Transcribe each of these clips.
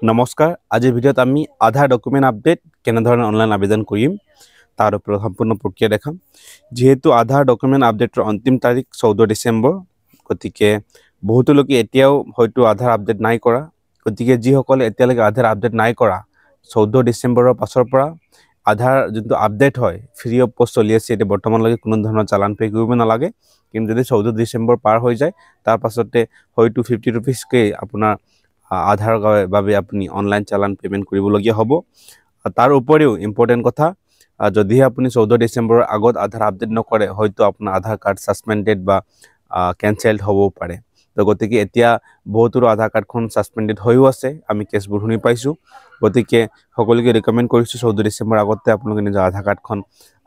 নমস্কাৰ আজিৰ ভিডিঅ'ত আমি আধাৰ ডকুমেণ্ট আপডেট কেনেধৰণে অনলাইন আবেদন কৰিম তাৰ ওপৰত সম্পূৰ্ণ প্ৰক্ৰিয়া দেখাম যেহেতু আধাৰ ডকুমেণ্ট আপডেটৰ অন্তিম তাৰিখ 14 ডিসেম্বৰ গতিকে বহুতো লোকে এতিয়াও হয়তো আধাৰ আপডেট নাই কৰা গতিকে যিসকলে এতিয়ালৈকে আধাৰ আপডেট নাই কৰা 14 ডিসেম্বৰৰ পাছৰ পৰা আধাৰ যোনটো আপডেট হয় ফ্ৰী অফ কষ্ট চলি আছে এটা বৰ্তমানলৈকে কোনো ধৰণৰ চালান পে কৰিব নালাগে কিন্তু যদি 14 ডিসেম্বৰ পাৰ হৈ যায় তাৰ পাছতে হয়তো 50 रुपीस কে আপোনাৰ আধাৰ বাবে আপুনি অনলাইন চালান পেমেন্ট কৰিবলগীয়া হ'ব তাৰ উপৰিও ইম্পৰ্টেন্ট কথা যদি আপুনি 14 ডিসেম্বৰৰ আগত আধাৰ আপডেট নকৰে হয়তো আপোনাৰ আধাৰ কাৰ্ড সাসপেন্ডেড বা ক্যান্সেলড হ'ব পাৰে তো গতিকে এতিয়া বহুতৰ আধাৰ কাৰ্ডখন সাসপেন্ডেড হৈও আছে আমি কেছবোৰ শুনি পাইছো গতিকে সকলোকে ৰিকমেন্ড কৰিছো 14 ডিসেম্বৰ আগতে আপোনালোকে নিজৰ আধাৰ কাৰ্ডখন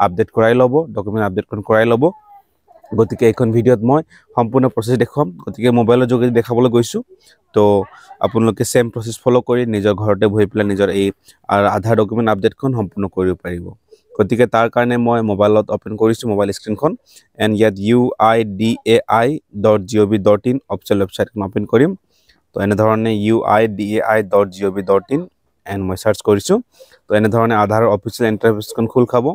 আপডেট কৰাই ল'ব ডকুমেন্ট আপডেটখন কৰাই ল'ব গতিকে এখন ভিডিঅ'ত মই সম্পূৰ্ণ প্ৰসেস দেখাম গতিকে মোবাইলৰ যোগেদি দেখাবলৈ গৈছো তো আপোনালোকে সেম প্ৰসেস ফলো কৰি নিজৰ ঘৰতে বহি পেলাই নিজৰ এই আধাৰ ডকুমেন্ট আপডেটখন সম্পূৰ্ণ কৰিব পাৰিব গতিকে তাৰ কাৰণে মই মোবাইলত ওপেন কৰিছো মোবাইল স্ক্ৰিনখন এন্ড ইয়াত uidai.gov.in অফিচিয়েল ওয়েবসাইটখন ওপেন কৰিম তো এনে ধৰণে uidai.gov.in এন্ড মই সাৰ্চ কৰিছো তো এনে ধৰণে আধাৰ অফিচিয়েল ইন্টাৰফেসখন খোল খাব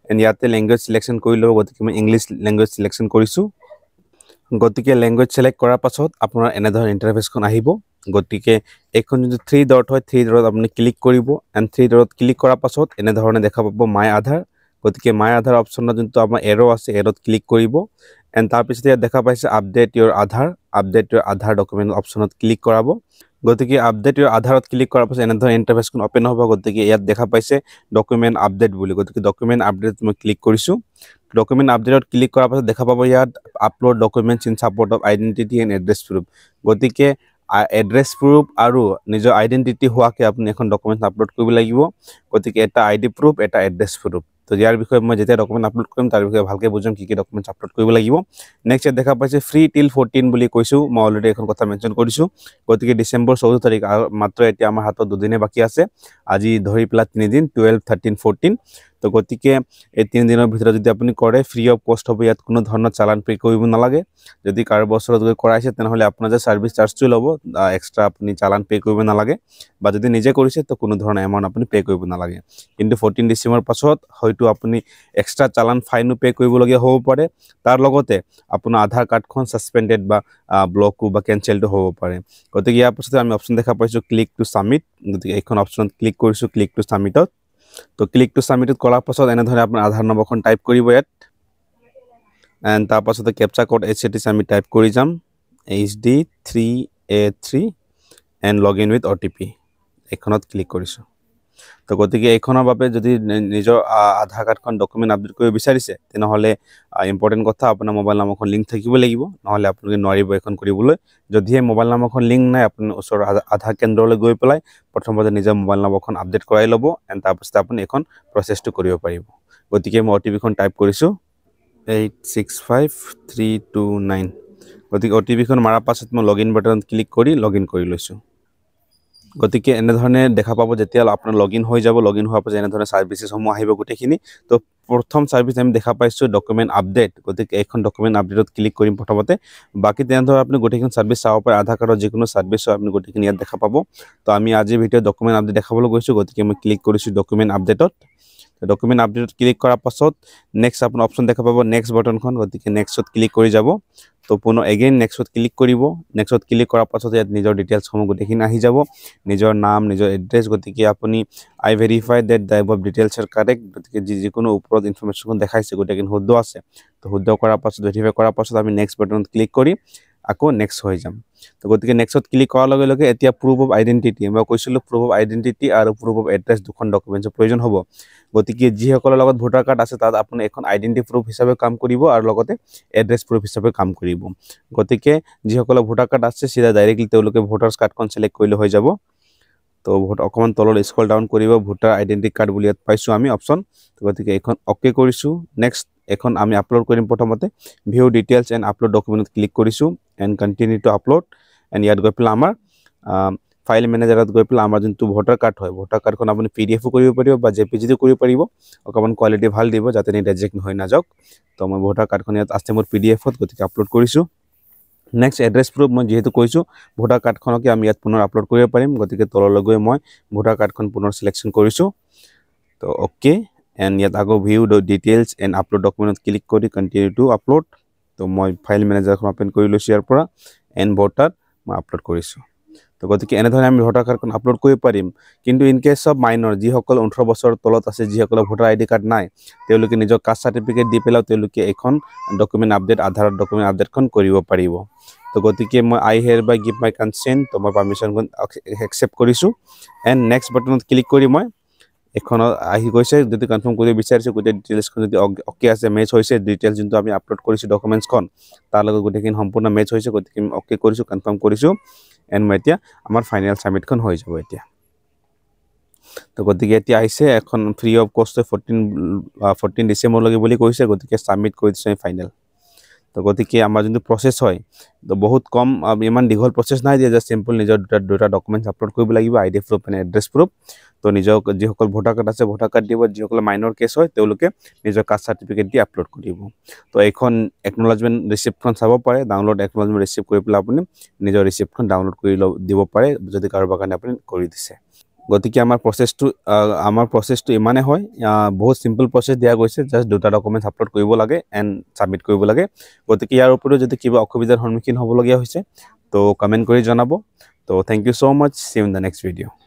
এন্ড ইয়াতে ল্যাঙ্গুৱেজ সিলেকশন কৰি লব গতিকে মই ইংলিশ ল্যাঙ্গুৱেজ সিলেকশন কৰিছো গতিকে ল্যাঙ্গুৱেজ সিলেক্ট কৰাৰ পাছত আপোনাৰ এনে ধৰণৰ ইন্টাৰফেসখন আহিব গতিকে এখন যদি 3 ডট হয় 3 ডট আপুনি ক্লিক কৰিব এন্ড 3 ডট ক্লিক কৰাৰ পাছত এনে ধৰণে দেখা পাব মাই আধাৰ গতিকে মাই আধাৰ অপচনত যোনটো আমাৰ এৰো আছে এৰোত ক্লিক কৰিব এন্ড তাৰ পিছত ইয়াত দেখা পাইছে আপডেট ইওৰ আধাৰ ডকুমেন্ট অপচনত ক্লিক কৰাব গতিকে আপডেট ইওৰ আধাৰত ক্লিক কৰাৰ পাছত এনে ধৰণৰ ইন্টাৰফেসখন ওপেন হ'ব গতিকে ইয়াত দেখা পাইছে ডকুমেন্ট আপডেট বুলি গতিকে ডকুমেন্ট আপডেট মই ক্লিক কৰিছো ডকুমেন্ট আপডেটত ক্লিক কৰাৰ পাছত দেখা পাব ইয়াত upload documents in support of identity and address proof গতিকে এড্ৰেছ প্ৰুফ আৰু নিজৰ আইডেন্টিটি হোৱাকে আপুনি এখন ডকুমেন্ট আপলোড কৰিব লাগিব গতিকে এটা আইডি প্ৰুফ এটা এড্ৰেছ প্ৰুফ তো ইয়াৰ বিষয়ে মই যেতিয়া ডকুমেন্ট আপলোড কৰিম তাৰ বিষয়ে ভালকৈ বুজাম কি ডকুমেন্টস আপলোড কৰিব লাগিব নেক্সট দেখা পাইছে ফ্ৰী টিল 14 বুলি কৈছো মই অলৰেডি এখন কথা মেনশন কৰিছো গতিকে ডিসেম্বৰ 14 তাৰিখ মাত্ৰ এতিয়া আমাৰ হাতত দুদিনে বাকি আছে আজি ধৰি পেলা 3 দিন 12 13 14 তো গতিকে এই 3 দিনৰ ভিতৰত যদি আপুনি কৰে ফ্ৰী অফ কষ্ট হ'ব ইয়াত কোনো ধৰণৰ চালান পে কৰিব নালাগে যদি কাৰো বছৰত গৈ কৰাইছে তেনেহলে আপোনাৰ যে সাৰ্ভিস চাৰ্জটো ল'ব এক্সট্ৰা আপুনি চালান পে কৰিব নালাগে বা যদি নিজে কৰিছে তো কোনো ধৰণৰ এমাউন্ট আপুনি পে কৰিব নালাগে কিন্তু 14 ডিসেম্বৰ পাছত হয়তো আপুনি এক্সট্ৰা চালান ফাইনো পে কৰিবলগীয়া হ'ব পাৰে তাৰ লগতে আপোনাৰ আধাৰ কাৰ্ডখন সাসপেন্ডেড বা ব্লক বা ক্যান্সেলড হ'ব পাৰে গতিকে ইয়াৰ পাছতে আমি অপচন দেখা পাইছো ক্লিক টু সাবমিট গতিকে এইখন অপচনত ক্লিক কৰিছো ক্লিক টু সাবমিটত তো ক্লিক টু সাবমিটত কৰাৰ পাছত এনে ধৰণে আপোনাৰ আধাৰ নম্বৰখন টাইপ কৰিব ইয়াত এন্ড তাৰ পাছতে ক্যাপচা কোড HTTP আমি টাইপ কৰি যাম HD3A3 and login with OTP এখনত ক্লিক কৰিছো তো গতিকে এইখনৰ বাবে যদি নিজৰ আধাৰ কাৰ্ডখন ডকুমেন্ট আপডেট কৰিব বিচাৰিছে তেনেহলে ইম্পৰ্টেন্ট কথা আপোনাৰ মোবাইল নম্বৰখন লিংক থাকিব লাগিব নহলে আপোনালোকে নোৱাৰিব এখন কৰিবলৈ যদিহে মোবাইল নম্বৰখন লিংক নাই আপুনি ওচৰৰ আধাৰ কেন্দ্ৰলৈ গৈ পেলাই প্ৰথমতে নিজৰ মোবাইল নম্বৰখন আপডেট কৰাই ল'ব এন্ড তাৰ পাছত আপুনি এখন প্ৰচেছটো কৰিব পাৰিব গতিকে মই OTP খন টাইপ কৰিছো 865329 গতিকে OTP খন মাৰাৰ পাছত মই লগইন বাটনত ক্লিক কৰি লগইন কৰি লৈছো গতিকে এনে ধৰণে দেখা পাব যেতিয়া আপোনাৰ লগইন হৈ যাব লগইন হোৱাৰ পাছত এনে ধৰণে সাৰ্ভিসেছ সমূহ আহিব গুটেখিনি তো প্ৰথম সাৰ্ভিস আমি দেখা পাইছো ডকুমেন্ট আপডেট গতিকে এখন ডকুমেন্ট আপডেটত ক্লিক কৰিম প্ৰথমতে বাকি তেনে ধৰণে আপুনি গুটেখিনি সাৰ্ভিস চাব পাৰে আধাৰ কাৰ্ডৰ যিকোনো সাৰ্ভিস আপুনি গুটেখিনি ইয়াত দেখা পাব তো আমি আজি ভিডিঅ ডকুমেন্ট আপডেট দেখাবলৈ গৈছো গতিকে মই ক্লিক কৰিছো ডকুমেন্ট আপডেটত ডকুমেন্ট আপডেটত ক্লিক কৰাৰ পাছত নেক্সট আপোনাৰ অপচন দেখা পাব নেক্সট বাটনখন গতিকে নেক্সটত ক্লিক কৰি যাব তো পুনৰ এগেইন নেক্সটত ক্লিক কৰিব নেক্সটত ক্লিক কৰাৰ পাছত ইয়াত নিজৰ ডিটেইলছ সমূহ গুটেখিনি আহি যাব নিজৰ নাম নিজৰ এড্ৰেছ গতিকে আপুনি I verify that the above details are correct গতিকে যিকোনো ওপৰত ইনফৰমেশন দেখাইছে গুটেখিনি শুদ্ধ আছে তো শুদ্ধ কৰাৰ পাছত ভেৰিফাই কৰাৰ পাছত আমি নেক্সট বাটনত ক্লিক কৰি আকৌ নেক্সট হৈ যাম তো গতিকে নেক্সটত ক্লিক কৰাৰ লগে লগে এতিয়া প্ৰুফ অফ আইডেন্টিটি মই কৈছিলো প্ৰুফ অফ আইডেন্টিটি আৰু প্ৰুফ অফ এড্ৰেছ দুখন ডকুমেন্টৰ প্ৰয়োজন হ'ব গতিকে যিসকলৰ লগত ভোটাৰ কাৰ্ড আছে তাত আপুনি এখন আইডেন্টিটি প্ৰুফ হিচাপে কাম কৰিব আৰু লগতে এড্ৰেছ প্ৰুফ হিচাপে কাম কৰিব গতিকে যিসকলৰ ভোটাৰ কাৰ্ড আছে সিধা ডাইৰেক্টলি তেওঁলোকে ভোটাৰছ কাৰ্ডখন সিলেক্ট কৰিলে হৈ যাব তো ভোট অকমান তললৈ স্ক্ৰল ডাউন কৰিব ভোটাৰ আইডেন্টিটি কাৰ্ড বুলি পাইছো আমি অপচন তো গতিকে এখন ওকে কৰিছো নেক্সট এখন আমি আপলোড কৰিম প্ৰথমতে ভিউ ডিটেইলছ এন্ড আপলোড ডকুমেন্টত ক্লিক কৰিছো and continue to upload and ইয়াত গৈ পেলাই আমাৰ ফাইল ম্যানেজাৰত গৈ পেলাই আমাৰ যোনটো ভোটাৰ কাৰ্ড হয় ভোটাৰ কাৰ্ডখন আপুনি PDF কৰিব পাৰিব বা JPG কৰিব পাৰিব অকমান কোৱালিটি ভাল দিব যাতে নি ৰিজেক্ট হৈ না যাওক তো মই ভোটাৰ কাৰ্ডখন ইয়াত আছে মোৰ PDF ত গতিকে আপলোড কৰিছো নেক্সট এড্ৰেছ প্ৰুফ মই যেহেতু কৈছোঁ ভোটাৰ কাৰ্ডখনকে আমি ইয়াত পুনৰ আপলোড কৰিব পাৰিম গতিকে তললৈ গৈ মই ভোটাৰ কাৰ্ডখন পুনৰ সিলেকশ্যন কৰিছোঁ তো ওকে এণ্ড ইয়াত আকৌ view the details and upload ডকুমেণ্টত ক্লিক কৰি কণ্টিনিউ টু আপলোড তো মই ফাইল মেনেজাৰখন ওপেন কৰি লৈছোঁ ইয়াৰ পৰা এণ্ড ভোটাৰ মই আপলোড কৰিছোঁ তো গতিকে এনেধৰণে আমি ভোটাৰ কাৰ্ডখন আপলোড কৰিব পাৰিম কিন্তু ইন কেছ অফ মাইনৰ যিসকল 18 বছৰৰ তলত আছে যিসকলৰ ভোটাৰ আইডি কাৰ্ড নাই তেওঁলোকে নিজৰ কাষ্ট চাৰ্টিফিকেট দি পেলাই তেওঁলোকে এখন ডকুমেণ্ট আপডেট আধাৰৰ ডকুমেণ্ট আপডেটখন কৰিব পাৰিব তো গতিকে মই I hereby give my consent তো মই পাৰ্মিশ্যনখন একচেপ্ট কৰিছোঁ এণ্ড নেক্সট বাটনত ক্লিক কৰি মই এখনত আহি গৈছে যদি কনফাৰ্ম কৰিব বিচাৰিছোঁ গোটেই ডিটেইলছখন যদি অ'কে আছে মেচ হৈছে ডিটেইলছ যোনটো আমি আপলোড কৰিছোঁ ডকুমেণ্টছখন তাৰ লগত গোটেইখিনি সম্পূৰ্ণ মেচ হৈছে গতিকে আমি অ'কে কৰিছোঁ কনফাৰ্ম কৰিছোঁ এণ্ড মই এতিয়া আমাৰ ফাইনেল ছাবমিটখন হৈ যাব এতিয়া তো গতিকে এতিয়া আহিছে এখন ফ্ৰী অফ কষ্ট 14 ডিচেম্বৰলৈকে বুলি কৈছে গতিকে ছাবমিট কৰি দিছোঁ আমি ফাইনেল তো গতিকে আমাৰ যোনটো প্ৰচেছ হয় তো বহুত কম ইমান দীঘল প্ৰচেছ নাই যে জাষ্ট চিম্পল নিজৰ দুটা ডকুমেণ্টছ আপলোড কৰিব লাগিব ID proof and address proof তো নিজৰ যিসকল ভোটাৰ কাৰ্ড আছে ভোটাৰ কাৰ্ড দিব যিসকল মাইনৰ কেছ হয় তেওঁলোকে নিজৰ কাষ্ট চাৰ্টিফিকেট দি আপলোড কৰিব তো এইখন একনলেজমেণ্ট ৰিচিপ্টখন চাব পাৰে ডাউনলোড একনলেজমেণ্ট ৰিচিপ্ট কৰি পেলাই আপুনি নিজৰ ৰিচিপ্টখন ডাউনলোড কৰি দিব পাৰে যদি কাৰোবাৰ কাৰণে আপুনি কৰি দিছে গতিকে আমাৰ প্ৰচেছটো ইমানে হয় বহুত সিম্পল প্ৰচেছ দিয়া গৈছে জাষ্ট দুটা ডকুমেণ্টছ আপলোড কৰিব লাগে এণ্ড ছাবমিট কৰিব লাগে গতিকে ইয়াৰ ওপৰত যদি কিবা অসুবিধাৰ সন্মুখীন হ'বলগীয়া হৈছে তো কমেণ্ট কৰি জনাব তো thank you so much see you in the next video'